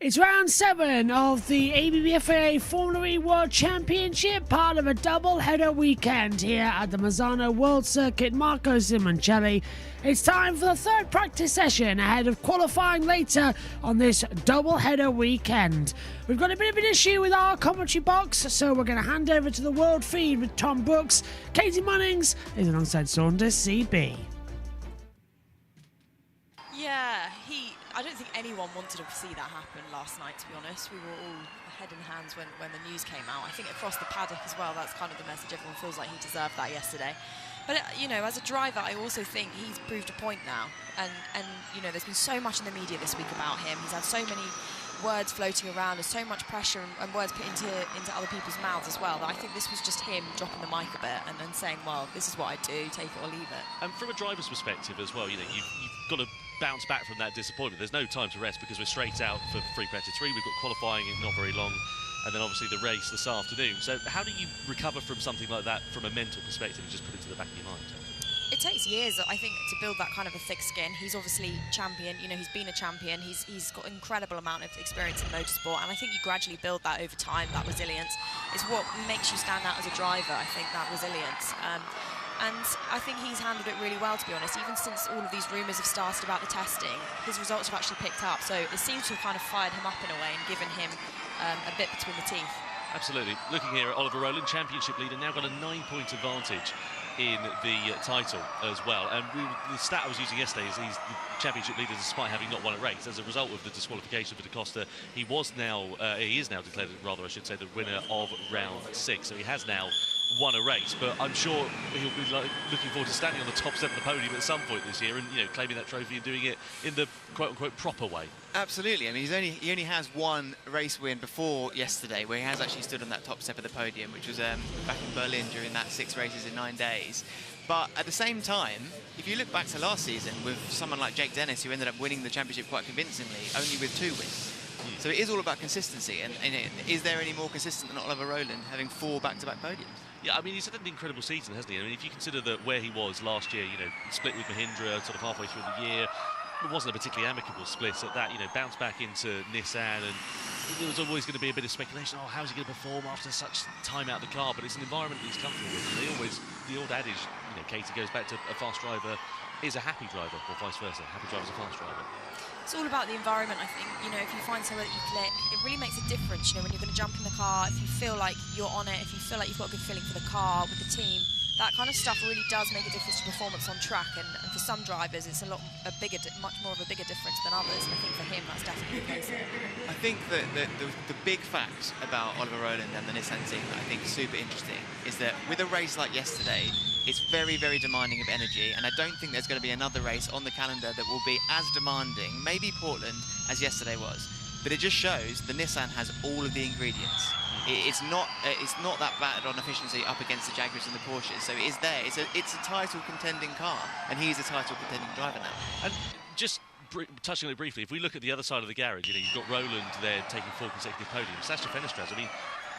It's round 7 of the ABB FIA Formula E World Championship, part of a double-header weekend here at the Mazzano World Circuit Marco Simoncelli. It's time for the third practice session ahead of qualifying later on this double-header weekend. We've got a bit of an issue with our commentary box, so we're going to hand over to the world feed with Tom Brooks. Katie Munnings is alongside Saunders CB. Yeah, I don't think anyone wanted to see that happen last night, to be honest. We were all head in hands when the news came out. I think across the paddock as well, that's kind of the message. Everyone feels like he deserved that yesterday. But, you know, as a driver, I also think he's proved a point now. And you know, there's been so much in the media this week about him. He's had so many words floating around, there's so much pressure and words put into other people's mouths as well, that I think this was just him dropping the mic a bit and then saying, well, this is what I do, take it or leave it. And from a driver's perspective as well, you know, you've got to bounce back from that disappointment. There's no time to rest because we're straight out for free practice 3. We've got qualifying in not very long, and then obviously the race this afternoon. So how do you recover from something like that from a mental perspective and just put it to the back of your mind? It takes years, I think, to build that kind of a thick skin. He's obviously champion, you know, he's been a champion, he's got an incredible amount of experience in motorsport, and I think you gradually build that over time. That resilience is what makes you stand out as a driver, I think, that resilience. And I think he's handled it really well, to be honest. Even since all of these rumours have started about the testing, his results have actually picked up, so it seems to have kind of fired him up in a way and given him a bit between the teeth. Absolutely. Looking here at Oliver Rowland, championship leader, now got a 9-point advantage in the title as well. And the stat I was using yesterday is he's the championship leader despite having not won a race. As a result of the disqualification for Da Costa, he is now declared, rather I should say, the winner of round 6. So he has now won a race, but I'm sure he'll be looking forward to standing on the top 7 of the podium at some point this year and, you know, claiming that trophy and doing it in the quote-unquote proper way. Absolutely. I mean, he only has one race win before yesterday, where he has actually stood on that top step of the podium, which was back in Berlin during that 6 races in 9 days. But at the same time, if you look back to last season with someone like Jake Dennis, who ended up winning the championship quite convincingly, only with 2 wins. So it is all about consistency, and is there any more consistent than Oliver Rowland having 4 back-to-back podiums? Yeah, I mean, he's had an incredible season, hasn't he? I mean, if you consider where he was last year, you know, split with Mahindra sort of halfway through the year, it wasn't a particularly amicable split at that, you know, bounced back into Nissan, and there was always going to be a bit of speculation, oh, how's he going to perform after such time out of the car? But it's an environment that he's comfortable with. And the old adage, you know, Katie, goes back to a fast driver is a happy driver, or vice versa. Happy driver's a fast driver. It's all about the environment, I think. You know, if you find somewhere that you click, it really makes a difference, you know, when you're going to jump in the car, if you feel like you're on it, if you feel like you've got a good feeling for the car, with the team, that kind of stuff really does make a difference to performance on track, and for some drivers it's much more of a bigger difference than others, and I think for him that's definitely the case. I think that the big fact about Oliver Rowland and the Nissan team that I think is super interesting is that with a race like yesterday, it's very, very demanding of energy, and I don't think there's going to be another race on the calendar that will be as demanding, maybe Portland, as yesterday was. But it just shows the Nissan has all of the ingredients. It's not that bad on efficiency up against the Jaguars and the Porsches, so it is there. It's a title contending car, and he's a title contending driver now. And just touching on it briefly, if we look at the other side of the garage, you know, you've got Rowland there taking 4 consecutive podiums. Sasha Fenestraz, I mean,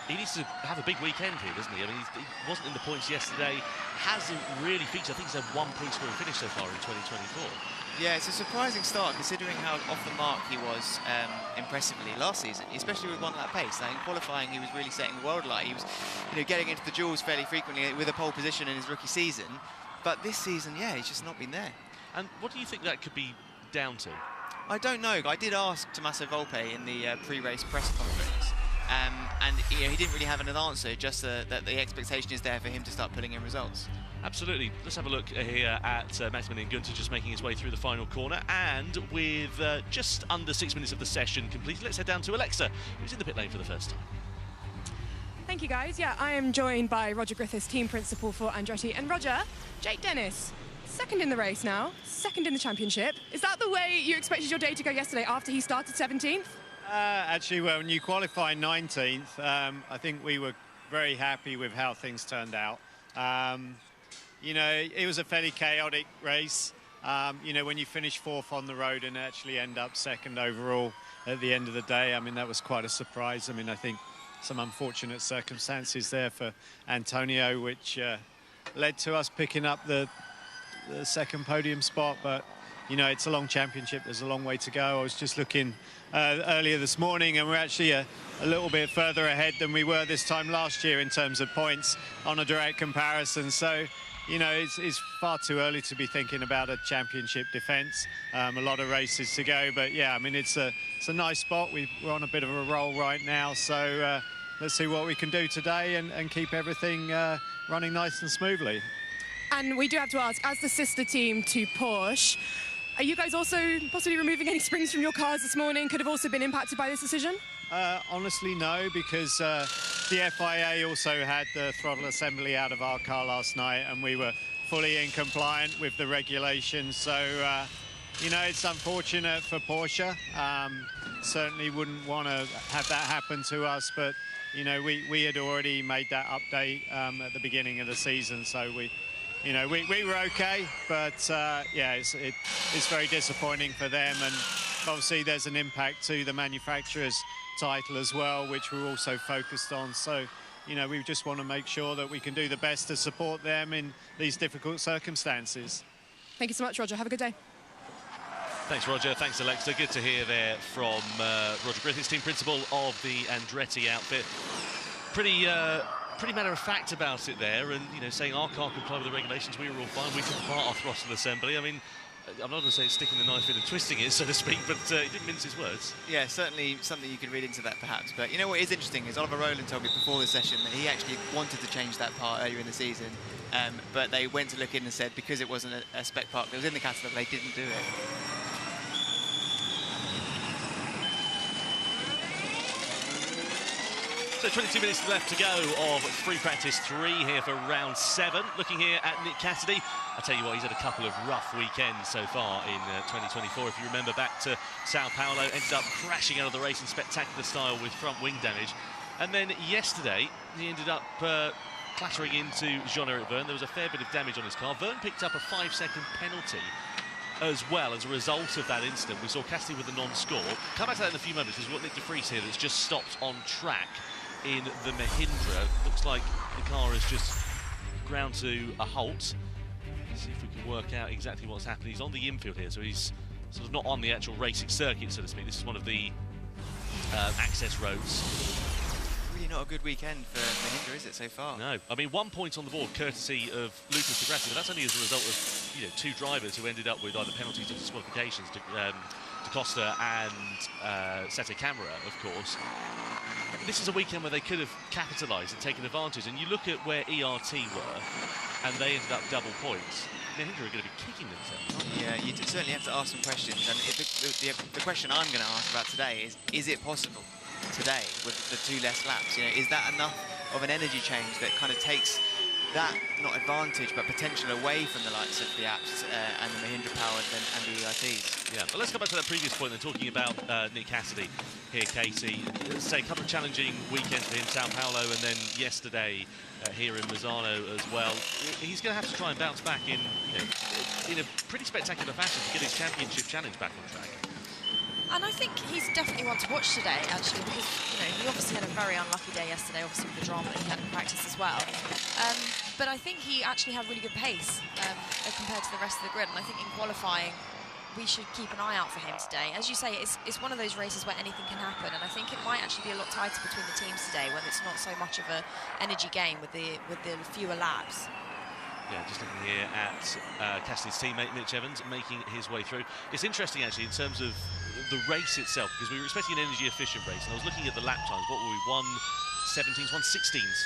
he needs to have a big weekend here, doesn't he? I mean, he wasn't in the points yesterday, hasn't really featured. I think he's had 1 point scoring finish so far in 2024. Yeah, it's a surprising start considering how off the mark he was impressively last season, especially with 1 lap pace. Now, in qualifying, he was really setting the world alight. He was, you know, getting into the duels fairly frequently with a pole position in his rookie season. But this season, yeah, he's just not been there. And what do you think that could be down to? I don't know. I did ask Tommaso Volpe in the pre-race press conference. And you know, he didn't really have an answer, just that the expectation is there for him to start putting in results. Absolutely. Let's have a look here at Maximilian Günther just making his way through the final corner. And with just under 6 minutes of the session completed, let's head down to Alexa, who's in the pit lane for the first time. Thank you, guys. Yeah, I am joined by Roger Griffiths, team principal for Andretti. And Roger, Jake Dennis, 2nd in the race now, 2nd in the championship. Is that the way you expected your day to go yesterday after he started 17th? Actually, well, when you qualify 19th, I think we were very happy with how things turned out. You know, it was a fairly chaotic race. You know, when you finish 4th on the road and actually end up 2nd overall at the end of the day, I mean, that was quite a surprise. I mean, I think some unfortunate circumstances there for Antonio, which led to us picking up the 2nd podium spot. But you know, it's a long championship. There's a long way to go. I was just looking earlier this morning, and we're actually a little bit further ahead than we were this time last year in terms of points on a direct comparison. So, you know, it's far too early to be thinking about a championship defence. A lot of races to go, but yeah, I mean, it's a nice spot. We're on a bit of a roll right now, so let's see what we can do today and keep everything running nice and smoothly. And we do have to ask, as the sister team to Porsche, are you guys also possibly removing any springs from your cars this morning? Could have also been impacted by this decision? Honestly, no, because the FIA also had the throttle assembly out of our car last night, and we were fully in compliant with the regulations. So, you know, it's unfortunate for Porsche. Certainly wouldn't want to have that happen to us, but, you know, we had already made that update at the beginning of the season, so we were okay, but yeah, it's very disappointing for them, and obviously there's an impact to the manufacturer's title as well, which we're also focused on. So, you know, we just want to make sure that we can do the best to support them in these difficult circumstances. Thank you so much, Roger. Have a good day. Thanks, Roger. Thanks, Alexa. Good to hear there from Roger Griffiths, team principal of the Andretti outfit. Pretty matter of fact about it there, and, you know, saying our car comply with the regulations, we were all fine, we took apart our throttle assembly. I mean, I'm not going to say it's sticking the knife in and twisting it, so to speak, but he didn't mince his words. Yeah, certainly something you can read into that perhaps. But you know what is interesting is Oliver Rowland told me before the session that he actually wanted to change that part earlier in the season, but they went to look in and said because it wasn't a spec part that was in the catalogue, they didn't do it. So 22 minutes left to go of free practice 3 here for round 7. Looking here at Nick Cassidy, I tell you what, he's had a couple of rough weekends so far in 2024. If you remember back to Sao Paulo, ended up crashing out of the race in spectacular style with front wing damage. And then yesterday, he ended up clattering into Jean-Eric Vergne. There was a fair bit of damage on his car. Vergne picked up a 5-second penalty as well as a result of that incident. We saw Cassidy with a non-score. Come back to that in a few moments, because we've got Nick de Vries here that's just stopped on track in the Mahindra. Looks like the car has just ground to a halt. Let's see if we can work out exactly what's happening. He's on the infield here, so he's sort of not on the actual racing circuit, so to speak. This is one of the access roads. Really not a good weekend for Mahindra, is it, so far? No. I mean, 1 point on the board, courtesy of Lucas de Grassi, but that's only as a result of, you know, 2 drivers who ended up with either penalties or disqualifications, Da Costa and Sete Camara, of course. This is a weekend where they could have capitalised and taken advantage, and you look at where ERT were, and they ended up double points. Mahindra are going to be kicking themselves. Yeah, you certainly have to ask some questions, and the question I'm going to ask about today is it possible today with the 2 less laps? You know, is that enough of an energy change that kind of takes that, not advantage, but potential away from the likes of the apps and the Mahindra powered and the EITs? Yeah, but let's go back to that previous point then, talking about Nick Cassidy here, Katie. Say a couple of challenging weekends for him, Sao Paulo, and then yesterday here in Misano as well. He's going to have to try and bounce back in, you know, in a pretty spectacular fashion to get his championship challenge back on track. And I think he's definitely one to watch today, actually, because, you know, he obviously had a very unlucky day yesterday, obviously with the drama that he had in practice as well. But I think he actually had really good pace compared to the rest of the grid. And I think in qualifying, we should keep an eye out for him today. As you say, it's one of those races where anything can happen, and I think it might actually be a lot tighter between the teams today when it's not so much of an energy game with the fewer laps. Yeah, just looking here at Cassidy's teammate Mitch Evans making his way through. It's interesting actually in terms of the race itself, because we were expecting an energy efficient race, and I was looking at the lap times. What were we, 1:17s, 1:16s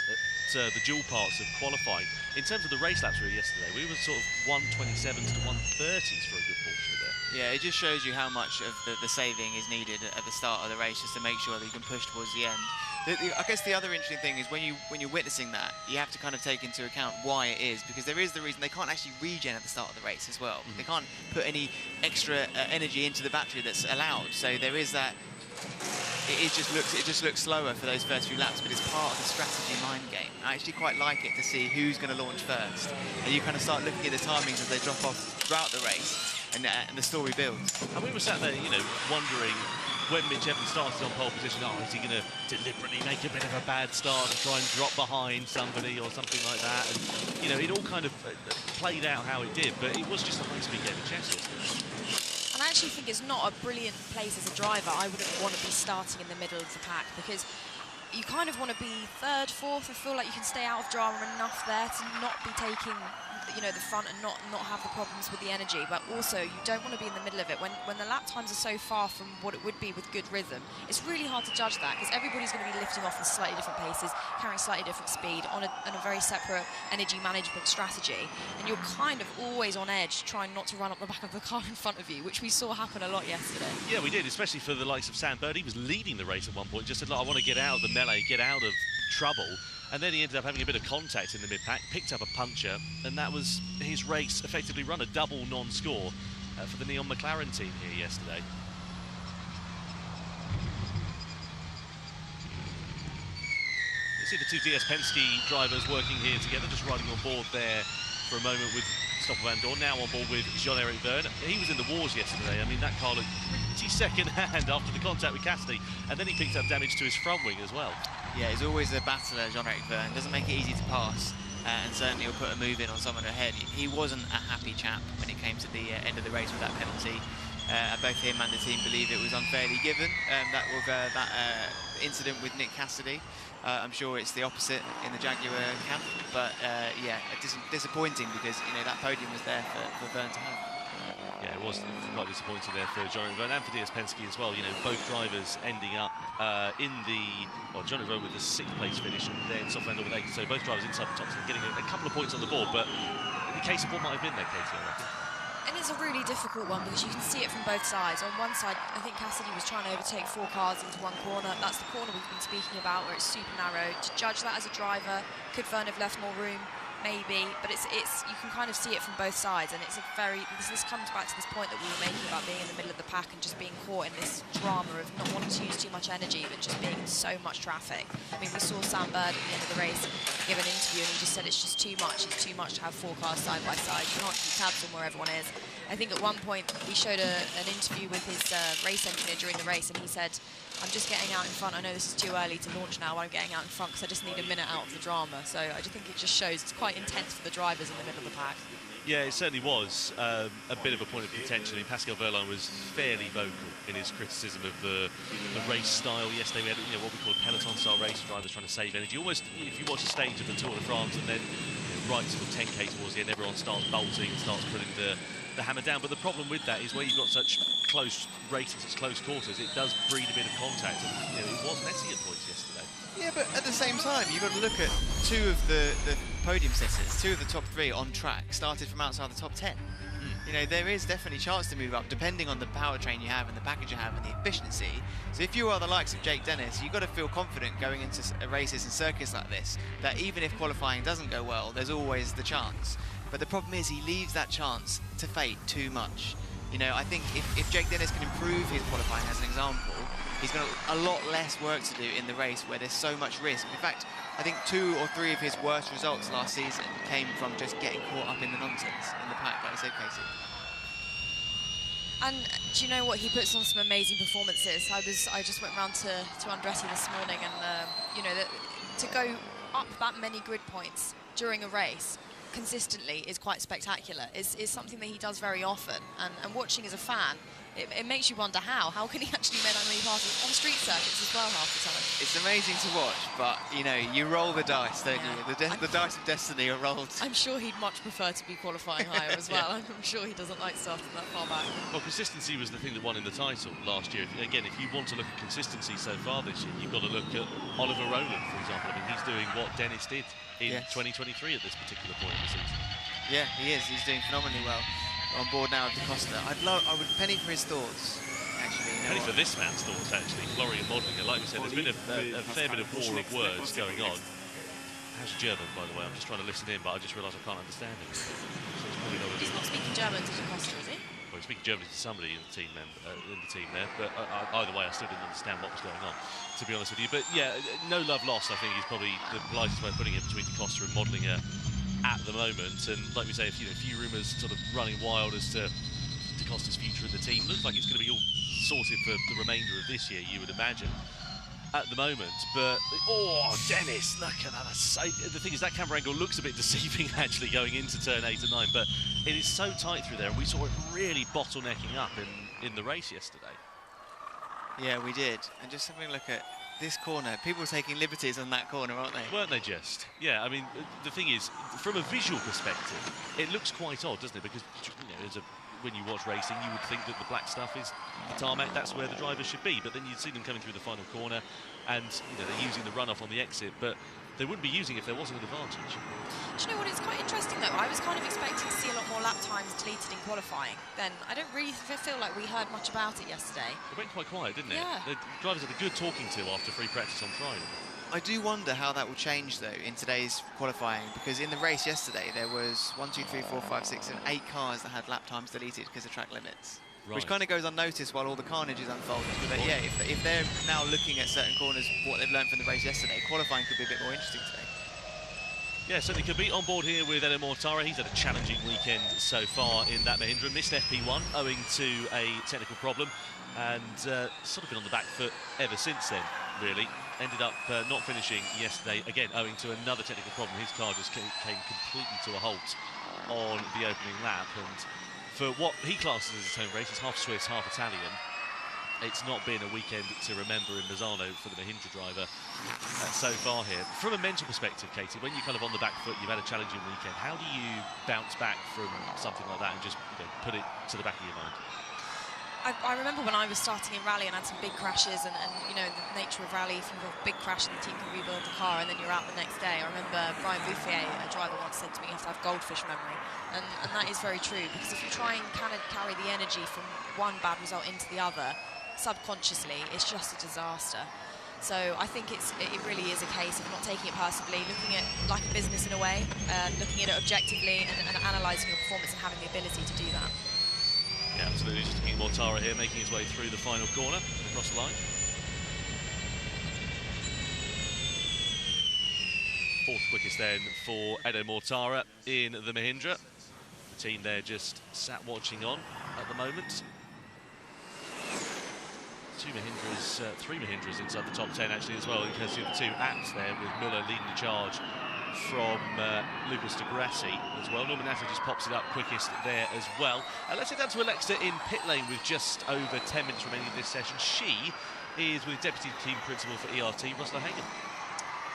at the dual parts of qualifying. In terms of the race laps we were yesterday, we were sort of 1:27s to 1:30s for a good portion of it. Yeah, it just shows you how much of the saving is needed at the start of the race, just to make sure that you can push towards the end. I guess the other interesting thing is when you're witnessing that, you have to kind of take into account why it is, because there is the reason they can't actually regen at the start of the race as well. Mm-hmm. They can't put any extra energy into the battery that's allowed. So there is that. It just looks slower for those first few laps, but it's part of the strategy mind game. I actually quite like it to see who's going to launch first, and you kind of start looking at the timings as they drop off throughout the race, and the story builds. And we were sat there, you know, wondering when Mitch Evans started on pole position, is he going to deliberately make a bit of a bad start and try and drop behind somebody or something like that? And, you know, it all kind of played out how it did, but it was just a high-speed game of chess yesterday. actually think it's not a brilliant place as a driver. I wouldn't want to be starting in the middle of the pack because you kind of want to be third, fourth. I feel like you can stay out of drama enough there to not be taking, you know, the front and not have the problems with the energy. But also, you don't want to be in the middle of it. When the lap times are so far from what it would be with good rhythm, it's really hard to judge that because everybody's going to be lifting off in slightly different paces, carrying slightly different speed on a very separate energy management strategy. And you're kind of always on edge, trying not to run up the back of the car in front of you, which we saw happen a lot yesterday. Yeah, we did, especially for the likes of Sam Bird. He was leading the race at one point, just said, look, I want to get out of the melee, get out of trouble. And then he ended up having a bit of contact in the mid-pack, picked up a puncture, and that was his race effectively run, a double non-score for the Neon McLaren team here yesterday. You see the two DS Penske drivers working here together, just riding on board there for a moment with Stoffel Vandoorne, now on board with Jean-Eric Vergne. He was in the wars yesterday. I mean, that car looked pretty second-hand after the contact with Cassidy, and then he picked up damage to his front wing as well. Yeah, he's always a battler, Jean-Eric Vergne. Doesn't make it easy to pass, and certainly he'll put a move in on someone ahead. He wasn't a happy chap when it came to the end of the race with that penalty. Both him and the team believe it was unfairly given. That incident with Nick Cassidy. I'm sure it's the opposite in the Jaguar camp, but yeah, disappointing because, you know, that podium was there for Vergne to have. Yeah, it was quite disappointing there for Jean-Eric Vergne and for DS Penske as well. You know, both drivers ending up in the, well, Jean-Eric Vergne with the 6th place finish and then Stoffel Vandoorne with 8th. So both drivers inside the top 10 getting a couple of points on the board, but in the case of what might have been there, Katie, I reckon. And it's a really difficult one because you can see it from both sides. On one side, I think Cassidy was trying to overtake 4 cars into one corner. That's the corner we've been speaking about, where it's super narrow. To judge that as a driver, could Vergne have left more room? Maybe, but it's you can kind of see it from both sides, and it's a very, this comes back to this point that we were making about being in the middle of the pack and just being caught in this drama of not wanting to use too much energy but just being in so much traffic. I mean, we saw Sam Bird at the end of the race give an interview and he just said it's just too much. It's too much to have 4 cars side by side. You can't keep tabs on where everyone is. I think at one point we showed an interview with his race engineer during the race, and he said, I'm just getting out in front. I know this is too early to launch now, but I'm getting out in front because I just need a minute out of the drama. So I just think it just shows it's quite intense for the drivers in the middle of the pack. Yeah, it certainly was a bit of a point of contention. I mean, Pascal Wehrlein was fairly vocal in his criticism of the race style. Yesterday we had, you know, what we call a peloton-style race, drivers trying to save energy. Almost, if you watch a stage of the Tour de France and then, you know, right sort of 10k towards the end, everyone starts bolting and starts putting the hammer down. But the problem with that is where you've got such close races, such close quarters, it does breed a bit of contact. And, you know, it was messy at points yesterday. Yeah, but at the same time, you've got to look at 2 of the podium sitters, 2 of the top 3 on track, started from outside the top 10. You know, there is definitely a chance to move up, depending on the powertrain you have and the package you have and the efficiency. So if you are the likes of Jake Dennis, you've got to feel confident going into races and circuits like this, that even if qualifying doesn't go well, there's always the chance. But the problem is he leaves that chance to fate too much. You know, I think if Jake Dennis can improve his qualifying as an example, he's got a lot less work to do in the race where there's so much risk. In fact, I think 2 or 3 of his worst results last season came from just getting caught up in the nonsense in the pack, like I said, Casey. And do you know what? He puts on some amazing performances. I just went round to Andretti this morning, and you know, to go up that many grid points during a race consistently is quite spectacular. Is something that he does very often, and watching as a fan, it makes you wonder how can he actually make that many passes on street circuits as well half the time. It's amazing to watch, but you know, you roll the dice, don't you? The dice of destiny are rolled. I'm sure he'd much prefer to be qualifying higher as well. Yeah. I'm sure he doesn't like starting that far back. Well, consistency was the thing that won in the title last year. Again, if you want to look at consistency so far this year, you've got to look at Oliver Rowland, for example. I mean, he's doing what Dennis did in 2023 at this particular point in the season. Yeah, he is. He's doing phenomenally well. On board now with Da Costa. I would penny for his thoughts, actually. You know, penny for this man's thoughts, actually. Florian Modlinger, like we said, there's been a fair bit of war of words going on. How's German, by the way? I'm just trying to listen in, but I just realised I can't understand him. So he's not speaking German to Da Costa, is he? Well, he's speaking German to somebody in the team there, but either way, I still didn't understand what was going on, to be honest with you. But yeah, no love lost, I think, is probably the politest way of putting it between Da Costa and Modlinger at the moment. And like we say, a few rumours sort of running wild as to Da Costa's future in the team. Looks like it's going to be all sorted for the remainder of this year, you would imagine, at the moment. But oh, Dennis, look at that. The thing is, that camera angle looks a bit deceiving actually going into turn 8 and 9, but it is so tight through there, and we saw it really bottlenecking up, and in the race yesterday. Yeah, we did. And just having a look at this corner, people were taking liberties on that corner, aren't they? Weren't they just? Yeah, I mean, the thing is, from a visual perspective, it looks quite odd, doesn't it? Because, when you watch racing, you would think that the black stuff is the tarmac, that's where the drivers should be. But then you'd see them coming through the final corner, and they're using the runoff on the exit, but they wouldn't be using it if there wasn't an advantage. Do you know what, it's quite interesting though. I was kind of expecting to see a lot more lap times deleted in qualifying. Then I don't really feel like we heard much about it yesterday. It went quite quiet, didn't it? Yeah. The drivers had a good talking to after free practice on Friday. I do wonder how that will change though in today's qualifying, because in the race yesterday there was 1, 2, 3, 4, 5, 6 and 8 cars that had lap times deleted because of track limits. Right. Which kind of goes unnoticed while all the carnage is unfolding. But yeah, if they're now looking at certain corners, what they've learned from the race yesterday, qualifying could be a bit more interesting today. Yeah, certainly could be. On board here with Eden Mortara. He's had a challenging weekend so far in that Mahindra. Missed FP1 owing to a technical problem, and sort of been on the back foot ever since then, really. Ended up not finishing yesterday, again, owing to another technical problem. His car just came completely to a halt on the opening lap, and for what he classes as his home race, he's half Swiss, half Italian. It's not been a weekend to remember in Misano for the Mahindra driver so far here. From a mental perspective, Katie, when you're kind of on the back foot, you've had a challenging weekend, how do you bounce back from something like that and just put it to the back of your mind? I remember when I was starting in rally and had some big crashes, and the nature of rally, if you have a big crash and the team can rebuild the car and then you're out the next day. I remember Brian Bouffier, a driver, once said to me, you have to have goldfish memory. And that is very true, because if you try and kind of carry the energy from one bad result into the other, subconsciously, it's just a disaster. So I think it really is a case of not taking it personally, looking at it like a business in a way, looking at it objectively and analysing your performance and having the ability to do that. Yeah, absolutely. Just looking at Mortara here, making his way through the final corner, across the line. Fourth quickest then for Edo Mortara in the Mahindra. The team there just sat watching on at the moment. Three Mahindras inside the top 10 actually as well, in case of the two apps there, with Muller leading the charge from Lucas de Grassi as well. Norman Natalie just pops it up quickest there as well. Let's head down to Alexa in pit lane with just over 10 minutes remaining of this session. She is with Deputy Team Principal for ERT, Russell Hagen.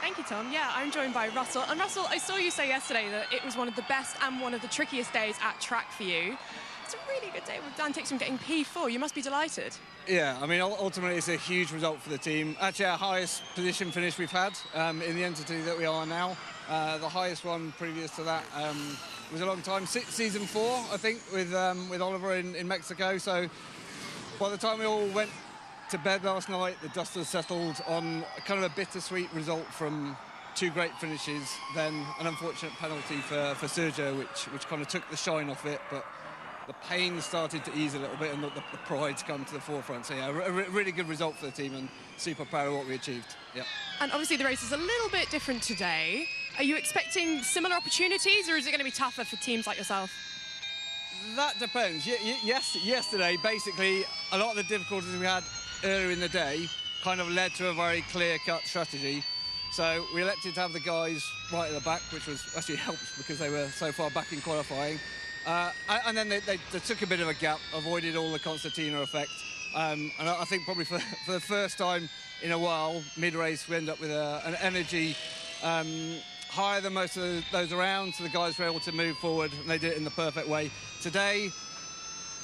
Thank you, Tom. Yeah, I'm joined by Russell. And Russell, I saw you say yesterday that it was one of the best and one of the trickiest days at track for you. It's a really good day with Dan Tixon getting P4. You must be delighted. Yeah, I mean, ultimately it's a huge result for the team. Actually, our highest position finish we've had in the entity that we are now. The highest one previous to that was a long time, season 4, I think, with Oliver in Mexico. So by the time we all went to bed last night, the dust has settled on kind of a bittersweet result from 2 great finishes, then an unfortunate penalty for Sergio, which kind of took the shine off it, but the pain started to ease a little bit and the pride's come to the forefront. So yeah, a really good result for the team and super proud of what we achieved. Yeah. And obviously the race is a little bit different today. Are you expecting similar opportunities, or is it going to be tougher for teams like yourself? That depends. Yesterday, basically, a lot of the difficulties we had earlier in the day kind of led to a very clear-cut strategy. So we elected to have the guys right at the back, which was actually helped because they were so far back in qualifying. And then they took a bit of a gap, avoided all the concertina effect. And I think probably for the first time in a while, mid-race, we end up with an energy higher than most of those around, so the guys were able to move forward, and they did it in the perfect way. Today,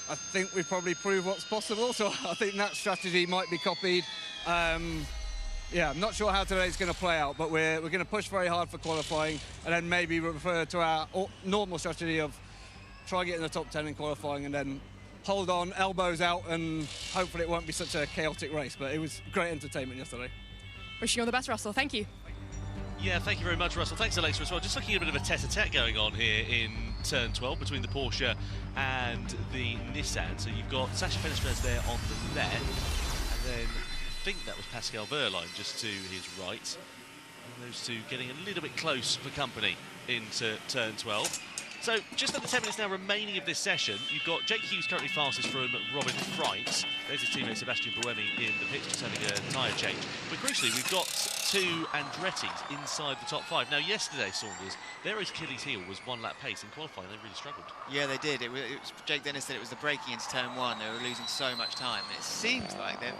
I think we've probably proved what's possible, so I think that strategy might be copied. Yeah, I'm not sure how today's going to play out, but we're going to push very hard for qualifying, and then maybe refer to our normal strategy of try and get in the top 10 in qualifying, and then hold on, elbows out, and hopefully it won't be such a chaotic race. But it was great entertainment yesterday. Wishing you all the best, Russell. Thank you. Yeah, thank you very much, Russell. Thanks, Alexa, as well. Just looking at a bit of a tete-a-tete going on here in turn 12 between the Porsche and the Nissan. So you've got Sacha Fenestraz there on the left, and then I think that was Pascal Wehrlein just to his right. And those two getting a little bit close for company into turn 12. So just under 10 minutes now remaining of this session, you've got Jake Hughes currently fastest from Robin Freitz. There's his teammate Sebastian Buemi in the pits just having a tyre change. But crucially, we've got two Andretti's inside the top 5. Now, yesterday, Saunders, their Achilles heel was one lap pace. In qualifying, they really struggled. Yeah, they did. Jake Dennis said it was the braking into turn 1. They were losing so much time. And it seems like they've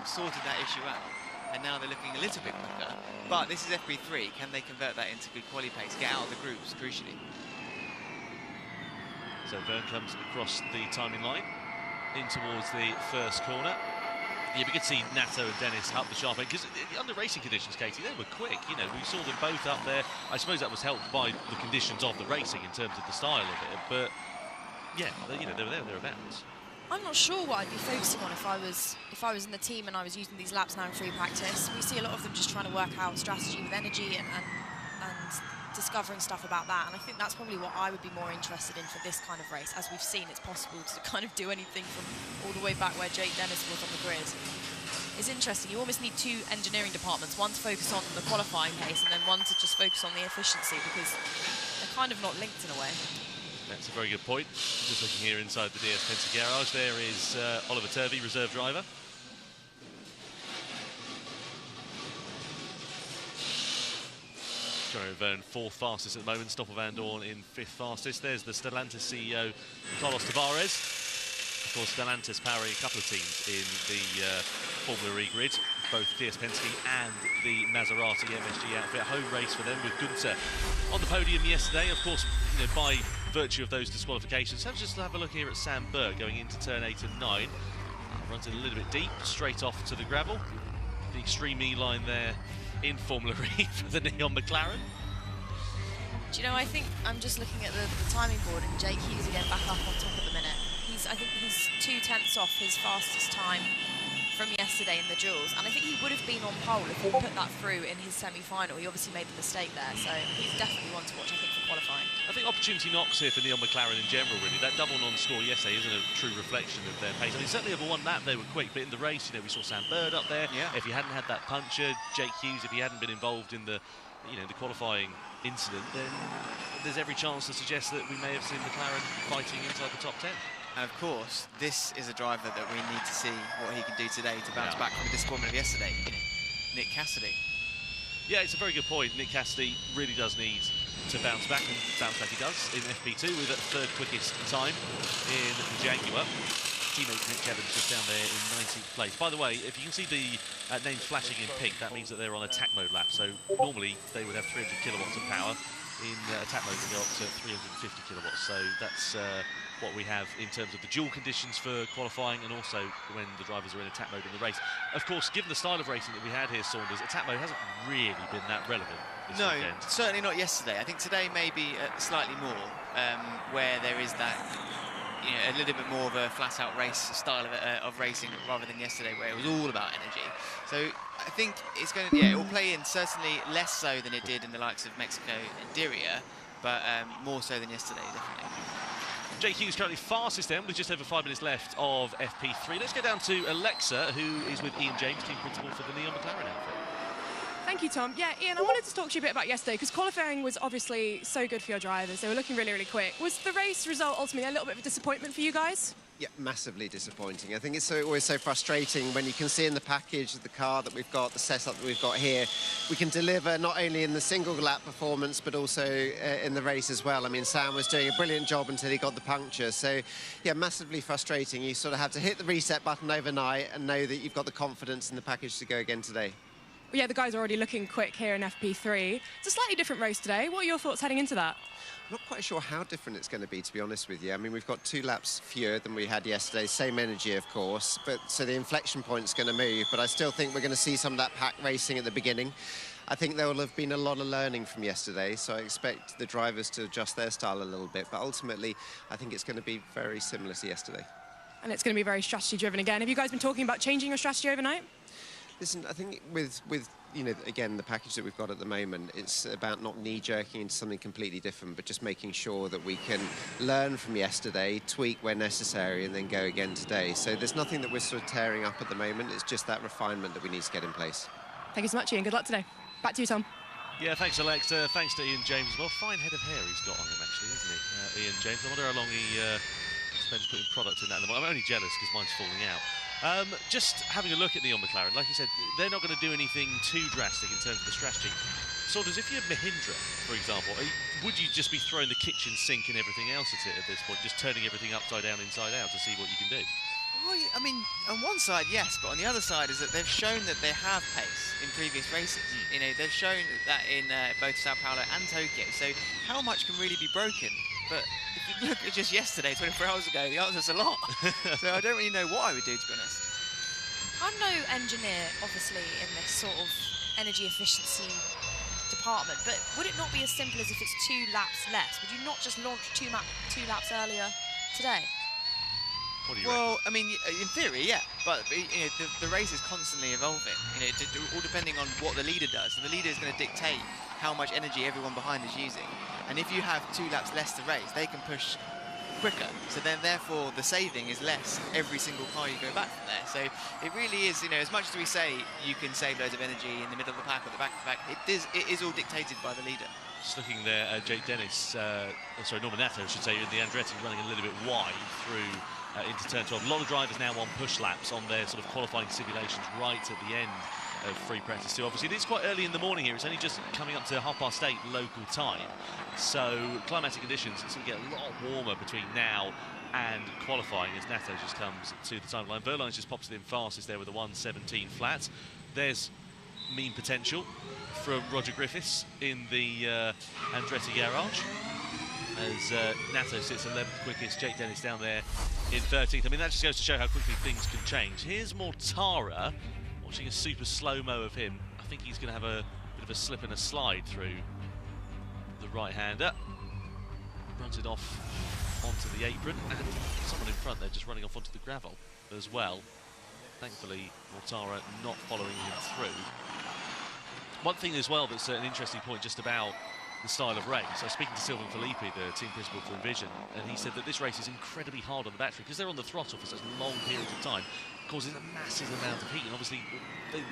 sorted that issue out. And now they're looking a little bit quicker. But this is FP3. Can they convert that into good quali pace? Get out of the groups, crucially. So Verne comes across the timing line in towards the first corner. Yeah, we could see Nato and Dennis up the sharp end, because under racing conditions, Katie, they were quick. You know, we saw them both up there. I suppose that was helped by the conditions of the racing in terms of the style of it. But yeah, you know, they were there, thereabouts. I'm not sure what I'd be focusing on if I was in the team and I was using these laps now in free practice. We see a lot of them just trying to work out strategy with energy and discovering stuff about that, and I think that's probably what I would be more interested in for this kind of race. As we've seen, it's possible to kind of do anything from all the way back where Jake Dennis was on the grid. It's interesting, you almost need two engineering departments, one to focus on the qualifying pace and then one to just focus on the efficiency, because they're kind of not linked in a way. That's a very good point. Just looking here inside the DS Penske garage, there is Oliver Turvey, reserve driver. Jono Verne, 4th fastest at the moment, Stoffel Van Dorn in 5th fastest. There's the Stellantis CEO, Carlos Tavares. Of course, Stellantis powering a couple of teams in the Formula E grid, both DS Penske and the Maserati MSG outfit. Home race for them with Günther on the podium yesterday. Of course, you know, by virtue of those disqualifications. So just have a look here at Sam Burr going into turn 8 and 9. Runs it a little bit deep, straight off to the gravel. The extreme E line there in Formula E for the Neon McLaren. Do you know, I think I'm just looking at the timing board, and Jake Hughes again back up on top at the minute. I think he's 2/10 off his fastest time from yesterday in the duels, and I think he would have been on pole if he put that through in his semi-final. He obviously made the mistake there, so he's definitely one to watch, I think, for qualifying. I think opportunity knocks here for Neon McLaren in general, really. That double non-score yesterday isn't a true reflection of their pace. I mean, certainly over one lap they were quick, but in the race, you know, we saw Sam Bird up there. Yeah. If he hadn't had that puncher, Jake Hughes, if he hadn't been involved in the, you know, the qualifying incident, then there's every chance to suggest that we may have seen McLaren fighting inside the top 10. And of course, this is a driver that we need to see what he can do today to bounce back from the disappointment of yesterday. Nick Cassidy. Yeah, it's a very good point. Nick Cassidy really does need to bounce back, and sounds like he does in FP2 with that 3rd quickest time in the Jaguar. Teammate Nick Evans just down there in 19th place. By the way, if you can see the names flashing in pink, that means that they're on attack mode lap. So normally they would have 300 kilowatts of power. In attack mode, they go up to 350 kilowatts. So that's what we have in terms of the dual conditions for qualifying, and also when the drivers are in attack mode in the race. Of course, given the style of racing that we had here, Saunders, attack mode hasn't really been that relevant this weekend. Certainly not yesterday. I think today maybe slightly more, where there is that, you know, a little bit more of a flat-out race style of racing rather than yesterday, where it was all about energy. So I think it's going to, it will play in, certainly less so than it did in the likes of Mexico and Diriyah, but more so than yesterday, definitely. Jake Hughes currently fastest then, with just over 5 minutes left of FP3. Let's go down to Alexa, who is with Ian James, team principal for the Neon McLaren outfit. Thank you, Tom. Yeah, Ian, I wanted to talk to you a bit about yesterday, because qualifying was obviously so good for your drivers. They were looking really, really quick. Was the race result ultimately a little bit of a disappointment for you guys? Yeah, massively disappointing. I think it's always so frustrating when you can see in the package of the car that we've got, the setup that we've got here, we can deliver not only in the single lap performance, but also in the race as well. I mean, Sam was doing a brilliant job until he got the puncture. So, yeah, massively frustrating. You sort of have to hit the reset button overnight and know that you've got the confidence in the package to go again today. Well, yeah, the guys are already looking quick here in FP3. It's a slightly different race today. What are your thoughts heading into that? I'm not quite sure how different it's going to be, to be honest with you. I mean, we've got 2 laps fewer than we had yesterday, same energy, of course, but so the inflection point's going to move, but I still think we're going to see some of that pack racing at the beginning. I think there will have been a lot of learning from yesterday, so I expect the drivers to adjust their style a little bit, but ultimately, I think it's going to be very similar to yesterday. And it's going to be very strategy-driven again. Have you guys been talking about changing your strategy overnight? Listen, I think with you know, again, the package that we've got at the moment, it's about not knee-jerking into something completely different, but just making sure that we can learn from yesterday, tweak where necessary, and then go again today. So there's nothing that we're sort of tearing up at the moment. It's just that refinement that we need to get in place. Thank you so much, Ian. Good luck today. Back to you, Tom. Yeah, thanks, Alexa. Thanks to Ian James as well. Fine head of hair he's got on him, actually, isn't he? Ian James. I wonder how long he spends putting product in that. I'm only jealous because mine's falling out. Just having a look at Neon McLaren, like you said, they're not going to do anything too drastic in terms of the strategy. Sort of, if you had Mahindra, for example, would you just be throwing the kitchen sink and everything else at it at this point, just turning everything upside down, inside out to see what you can do? Well, I mean, on one side, yes, but on the other side is that they've shown that they have pace in previous races. You know, they've shown that in both Sao Paulo and Tokyo. So how much can really be broken? But if you look at just yesterday, 24 hours ago, the answer's a lot. So I don't really know what I would do, to be honest. I'm no engineer, obviously, in this sort of energy efficiency department, but would it not be as simple as if it's 2 laps less? Would you not just launch 2 laps earlier today? What do you Well, reckon? I mean, in theory, yeah, but you know, the race is constantly evolving. You know, all depending on what the leader does. So the leader is going to dictate how much energy everyone behind is using. And if you have 2 laps less to race, they can push quicker. So then, therefore, the saving is less every single car you go back from there. So it really is, you know, as much as we say you can save loads of energy in the middle of the pack or the back of the pack, it is all dictated by the leader. Just looking there, Jake Dennis, sorry, Norman Nato, I should say, in the Andretti running a little bit wide through into turn 12. A lot of drivers now on push laps on their sort of qualifying simulations right at the end of free practice 2. Obviously, it is quite early in the morning here. It's only just coming up to 8:30 local time. So climatic conditions, it's going to get a lot warmer between now and qualifying as Nato just comes to the timeline. Verline's just pops it in fastest there with a 1:17 flat. There's mean potential from Roger Griffiths in the Andretti garage, as Nato sits 11th quickest, Jake Dennis down there in 13th. I mean, that just goes to show how quickly things can change. Here's Mortara, watching a super slow-mo of him. I think he's going to have a bit of a slip and a slide through the right-hander. Runs it off onto the apron, and someone in front there just running off onto the gravel as well. Thankfully, Mortara not following him through. One thing as well that's an interesting point just about the style of race. I was speaking to Sylvain Filippi, the team principal for Envision, and he said that this race is incredibly hard on the battery because they're on the throttle for such long periods of time, causes a massive amount of heat, and obviously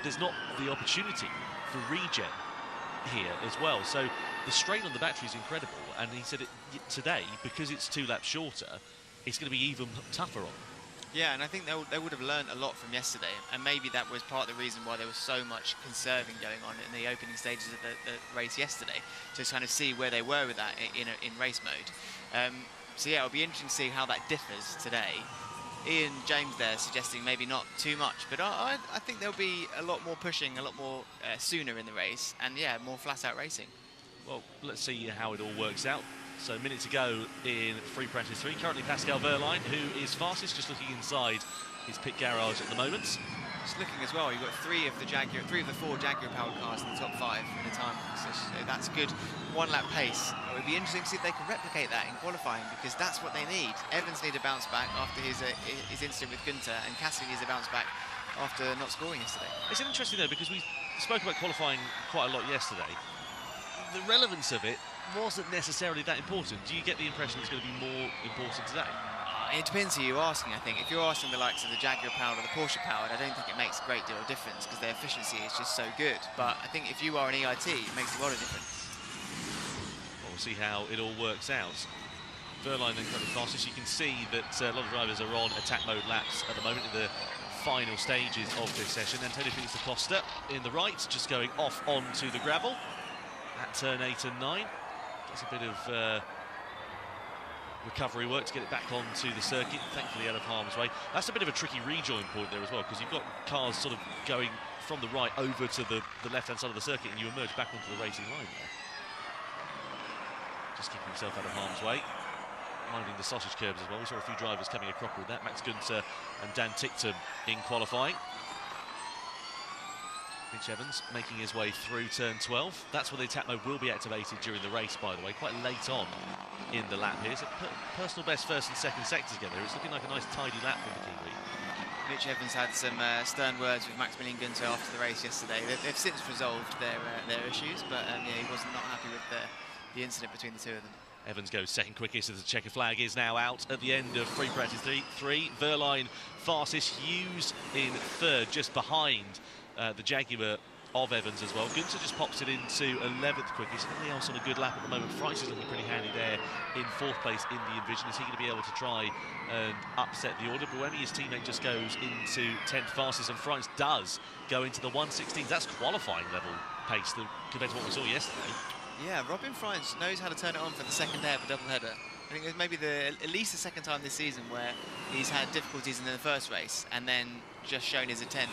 there's not the opportunity for regen here as well. So the strain on the battery is incredible, and he said today, because it's 2 laps shorter, it's going to be even tougher on them. Yeah, and I think they would have learned a lot from yesterday, and maybe that was part of the reason why there was so much conserving going on in the opening stages of the race yesterday, to kind of see where they were with that in race mode. So yeah, it'll be interesting to see how that differs today. Ian James there suggesting maybe not too much, but I think there'll be a lot more pushing, a lot more sooner in the race, and yeah, more flat-out racing. Well, let's see how it all works out. So a minute to go in free practice 3. Currently Pascal Verline, who is fastest, just looking inside his pit garage at the moment. Just looking as well, you've got 3 of the 4 Jaguar powered cars in the top 5 in the time. So that's a good 1-lap pace. It would be interesting to see if they can replicate that in qualifying, because that's what they need. Evans needs a bounce back after his incident with Gunter, and Cassidy needs a bounce back after not scoring yesterday. It's interesting though, because we spoke about qualifying quite a lot yesterday. The relevance of it wasn't necessarily that important. Do you get the impression it's going to be more important today? It depends who you're asking, I think. If you're asking the likes of the Jaguar powered or the Porsche powered, I don't think it makes a great deal of difference because their efficiency is just so good. But I think if you are an EIT, it makes a lot of difference. Well, we'll see how it all works out. Verline then currently fastest. You can see that a lot of drivers are on attack mode laps at the moment in the final stages of this session. Antonio Felix da Costa in the right, just going off onto the gravel at turn 8 and 9. Does a bit of recovery work to get it back onto the circuit, thankfully out of harm's way. That's a bit of a tricky rejoin point there as well, because you've got cars sort of going from the right over to the left-hand side of the circuit, and you emerge back onto the racing line there. Just keeping himself out of harm's way. Minding the sausage curbs as well. We saw a few drivers coming across with that. Max Gunter and Dan Ticktum in qualifying. Mitch Evans making his way through turn 12. That's where the attack mode will be activated during the race, by the way, quite late on in the lap here. So personal best first and second sectors together. It's looking like a nice tidy lap for the Kiwi. Mitch Evans had some stern words with Maximilian Gunter after the race yesterday. They've since resolved their issues, but yeah, he was not happy with the incident between the two of them. Evans goes second quickest as the checker flag is now out at the end of free practice 3. Verline fastest, Hughes in third, just behind the Jaguar of Evans as well. Gunther just pops it into 11th quickest. Everybody else on a good lap at the moment. Fries is looking pretty handy there in 4th place in the Envision. Is he going to be able to try and upset the order? Buemi, his teammate, just goes into 10th fastest, and Fries does go into the 1:16. That's qualifying level pace compared to what we saw yesterday. Yeah, Robin Fries knows how to turn it on for the second day of a doubleheader. I think it's maybe at least the second time this season where he's had difficulties in the first race and then just shown his intent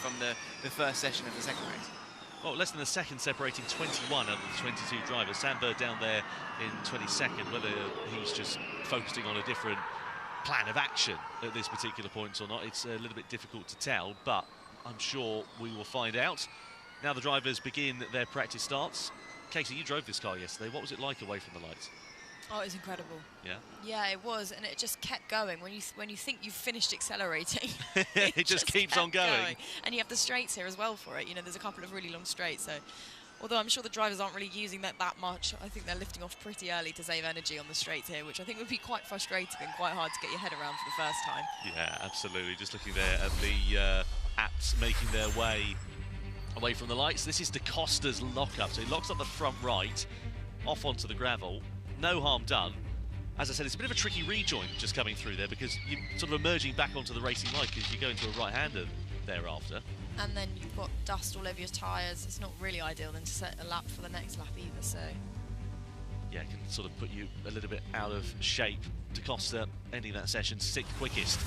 from the first session of the second race. Well, less than a second separating 21 out of the 22 drivers. Sandberg down there in 22nd, whether he's just focusing on a different plan of action at this particular point or not, it's a little bit difficult to tell, but I'm sure we will find out. Now the drivers begin their practice starts. Casey, you drove this car yesterday. What was it like away from the lights? Oh, it was incredible. Yeah? Yeah, it was, and it just kept going. When you think you've finished accelerating, it just keeps on going. And you have the straights here as well for it. You know, there's a couple of really long straights, so although I'm sure the drivers aren't really using that much, I think they're lifting off pretty early to save energy on the straights here, which I think would be quite frustrating and quite hard to get your head around for the first time. Yeah, absolutely. Just looking there at the apps making their way away from the lights. This is DaCosta's lock-up, so he locks up the front right, off onto the gravel. No harm done. As I said, it's a bit of a tricky rejoin just coming through there because you're sort of emerging back onto the racing light because you go into a right-hander thereafter. And then you've got dust all over your tyres. It's not really ideal then to set a lap for the next lap either, so... Yeah, it can sort of put you a little bit out of shape. DaCosta ending that session 6th quickest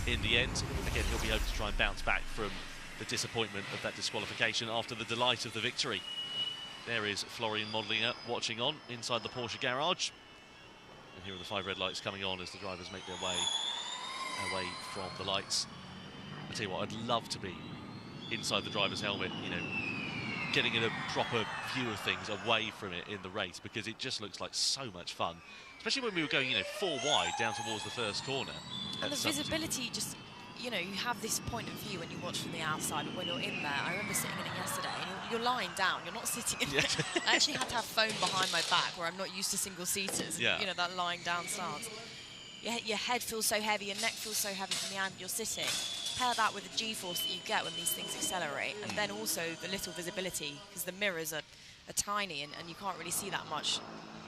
in the end. Again, he'll be able to try and bounce back from the disappointment of that disqualification after the delight of the victory. There is Florian Modlinger watching on inside the Porsche garage. And here are the 5 red lights coming on as the drivers make their way away from the lights. I tell you what, I'd love to be inside the driver's helmet, you know, getting in a proper view of things away from it in the race, because it just looks like so much fun. Especially when we were going, you know, 4 wide down towards the first corner. And the visibility just... You know, you have this point of view when you watch from the outside, but when you're in there, I remember sitting in it yesterday, and you're lying down, you're not sitting in it. I actually had to have foam behind my back where I'm not used to single-seaters, yeah. You know, that lying down stance. Your head feels so heavy, your neck feels so heavy from the angle you're sitting. Pair that with the G-force that you get when these things accelerate, and then also the little visibility, because the mirrors are tiny and you can't really see that much.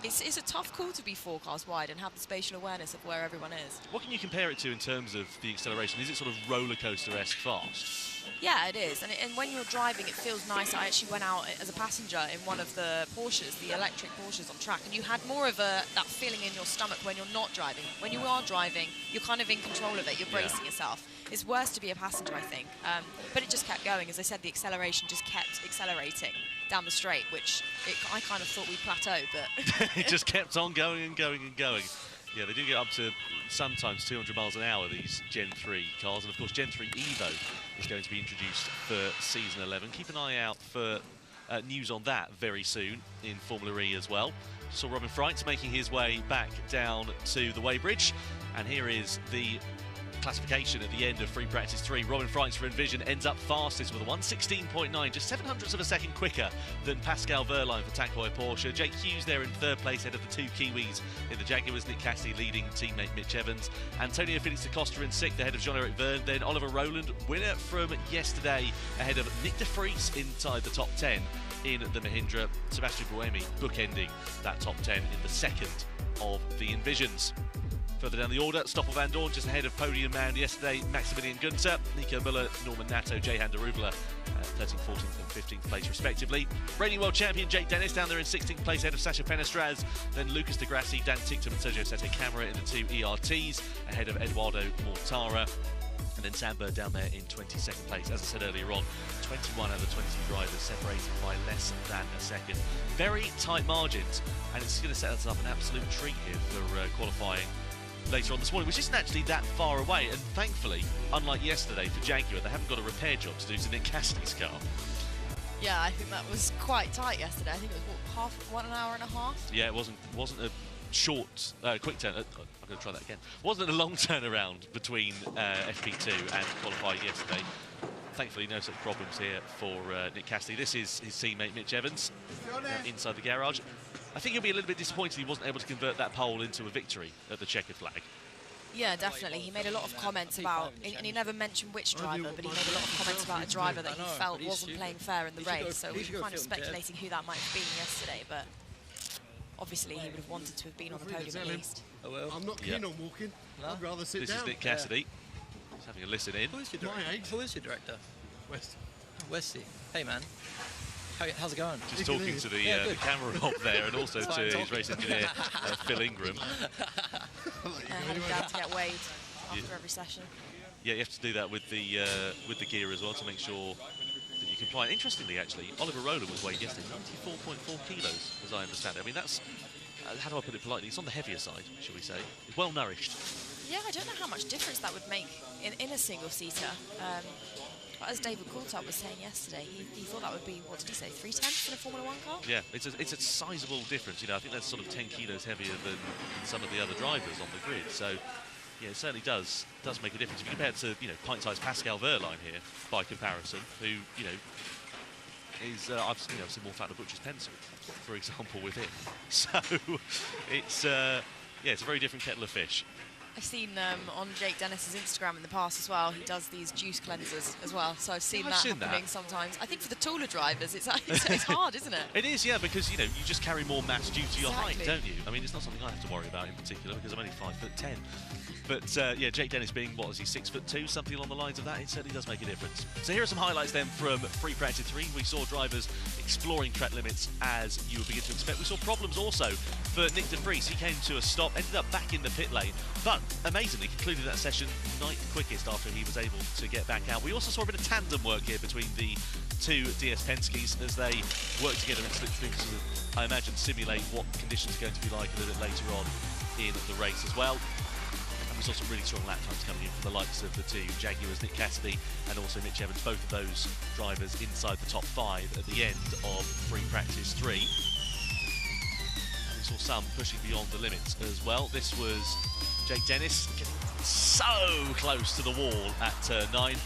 It's a tough call to be forecast wide and have the spatial awareness of where everyone is. What can you compare it to in terms of the acceleration? Is it sort of roller coaster-esque fast? Yeah, it is. And when you're driving, it feels nice. I actually went out as a passenger in one of the Porsches, the electric Porsches on track, and you had more of that feeling in your stomach when you're not driving. When you are driving, you're kind of in control of it. You're bracing yourself. It's worse to be a passenger, I think. But it just kept going. As I said, the acceleration just kept accelerating down the straight, which I kind of thought we'd plateau, but... It just kept on going and going and going. Yeah, they do get up to sometimes 200 miles an hour, these Gen 3 cars. And of course, Gen 3 Evo is going to be introduced for season 11. Keep an eye out for news on that very soon in Formula E as well. Saw Robin Fries making his way back down to the weighbridge. And here is the classification at the end of free practice 3. Robin Fries for Envision ends up fastest with a 1:16.9, just 7/100ths of a second quicker than Pascal Wehrlein for Tank Heuer Porsche. Jake Hughes there in 3rd place, ahead of the 2 Kiwis in the Jaguars. Nick Cassidy leading teammate Mitch Evans. Antonio Felix da Costa in 6th, ahead of Jean-Eric Verne. Then Oliver Rowland, winner from yesterday, ahead of Nick de Vries inside the top 10 in the Mahindra. Sebastian Buemi bookending that top 10 in the 2nd of the Envisions. Further down the order, Stoffel Van Dorn just ahead of podium man yesterday, Maximilian Günther, Nico Müller, Norman Nato, Jehan Darubala, 13th, 14th and 15th place respectively. Reigning world champion Jake Dennis down there in 16th place ahead of Sasha Penestraz, then Lucas de Grassi, Dan Ticktum and Sergio Sette Camara in the 2 ERTs, ahead of Eduardo Mortara. And then Sandberg down there in 22nd place. As I said earlier on, 21 out of the 22 drivers separated by less than a second. Very tight margins, and it's going to set us up an absolute treat here for qualifying later on this morning, which isn't actually that far away. And thankfully, unlike yesterday for Jaguar, they haven't got a repair job to do to Nick Cassidy's car. Yeah, I think that was quite tight yesterday. I think it was, what, 1 hour and a half? Yeah, it wasn't a short, quick turn. I'm going to try that again. Wasn't a long turnaround between FP2 and qualifying yesterday. Thankfully, no such problems here for Nick Cassidy. This is his teammate Mitch Evans inside the garage. I think he'll be a little bit disappointed he wasn't able to convert that pole into a victory at the checkered flag. Yeah, definitely. He made a lot of comments about, and he never mentioned which driver, but he made a lot of comments about a driver that he felt wasn't playing fair in the race. So we were kind of speculating who that might have been yesterday, but obviously he would have wanted to have been on the podium at least. Oh, well. I'm not keen on walking. I'd rather sit down. This is Nick Cassidy. Just having a listen in. Who is your director? West. Westy. Hey, man. How's it going? Just talking to the camera up there, and also to his race engineer, Phil Ingram. Heading down to get weighed after every session. Yeah, you have to do that with the gear as well to make sure that you comply. Interestingly, actually, Oliver Rowland was weighed yesterday 94.4 kilos, as I understand it. I mean, that's, how do I put it politely? It's on the heavier side, shall we say. It's well nourished. Yeah, I don't know how much difference that would make in a single-seater. But as David Coulthard was saying yesterday, he thought that would be, what did he say, 3/10 in a Formula 1 car? Yeah, it's a sizable difference. You know, I think that's sort of 10 kilos heavier than some of the other drivers on the grid. So, yeah, it certainly does make a difference. If you compare it to, you know, pint-sized Pascal Wehrlein here, by comparison, who, you know, is, I've seen more fat than Butcher's pencil, for example, with him. So, it's, yeah, it's a very different kettle of fish. I've seen on Jake Dennis's Instagram in the past as well, he does these juice cleansers as well, so I've seen that happening sometimes. I think for the taller drivers, it's hard, isn't it? It is, yeah, because, you know, you just carry more mass due to your height, don't you? I mean, it's not something I have to worry about in particular because I'm only 5'10". But, yeah, Jake Dennis being, what is he, 6'2", something along the lines of that, it certainly does make a difference. So here are some highlights then from Free Practice 3. We saw drivers exploring track limits as you would begin to expect. We saw problems also for Nick de Vries. He came to a stop, ended up back in the pit lane, but amazingly concluded that session 9th quickest after he was able to get back out. We also saw a bit of tandem work here between the two DS Penske's as they work together in slipstreams to, I imagine, simulate what conditions are going to be like a little bit later on in the race as well. And we saw some really strong lap times coming in from the likes of the two Jaguars, Nick Cassidy and also Mitch Evans, both of those drivers inside the top 5 at the end of Free Practice 3. And we saw some pushing beyond the limits as well. This was Jake Dennis getting so close to the wall at turn 9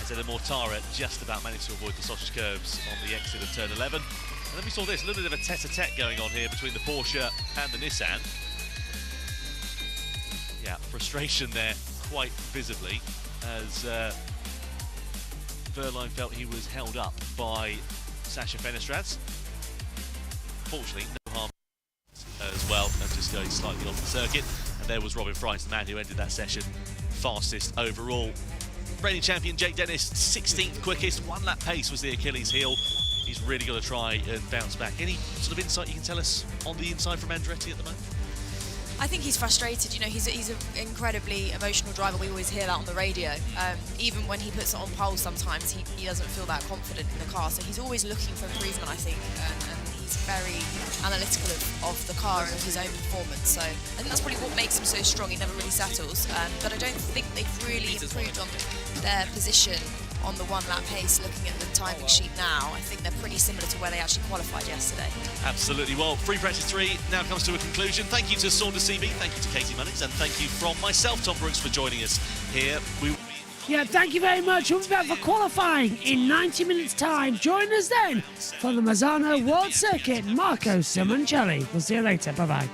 as Eda Mortara just about managed to avoid the sausage curbs on the exit of turn 11. And then we saw this, a little bit of a tete-a-tete going on here between the Porsche and the Nissan. Yeah, frustration there quite visibly as Wehrlein felt he was held up by Sasha Fenestrats. Fortunately, no harm as well, and just going slightly off the circuit. And there was Robin Fries, the man who ended that session fastest overall. Reigning champion Jake Dennis, 16th quickest, 1 lap pace was the Achilles heel. He's really got to try and bounce back. Any sort of insight you can tell us on the inside from Andretti at the moment? I think he's frustrated. You know, he's an incredibly emotional driver. We always hear that on the radio. Even when he puts it on pole, sometimes he doesn't feel that confident in the car. So he's always looking for improvement, I think, and he's very analytical of the car and of his own performance. So I think that's probably what makes him so strong. He never really settles. But I don't think they've really improved on their position on the 1 lap pace. Looking at the timing sheet now, I think they're pretty similar to where they actually qualified yesterday. Absolutely. Well, Free Practice 3 now comes to a conclusion. Thank you to Saunders CB, thank you to Katie Munnings, and thank you from myself, Tom Brooks, for joining us here. Yeah, thank you very much. We'll be back for qualifying in 90 minutes' time. Join us then for the Mazzano World Circuit. Marco Simoncelli. We'll see you later. Bye-bye.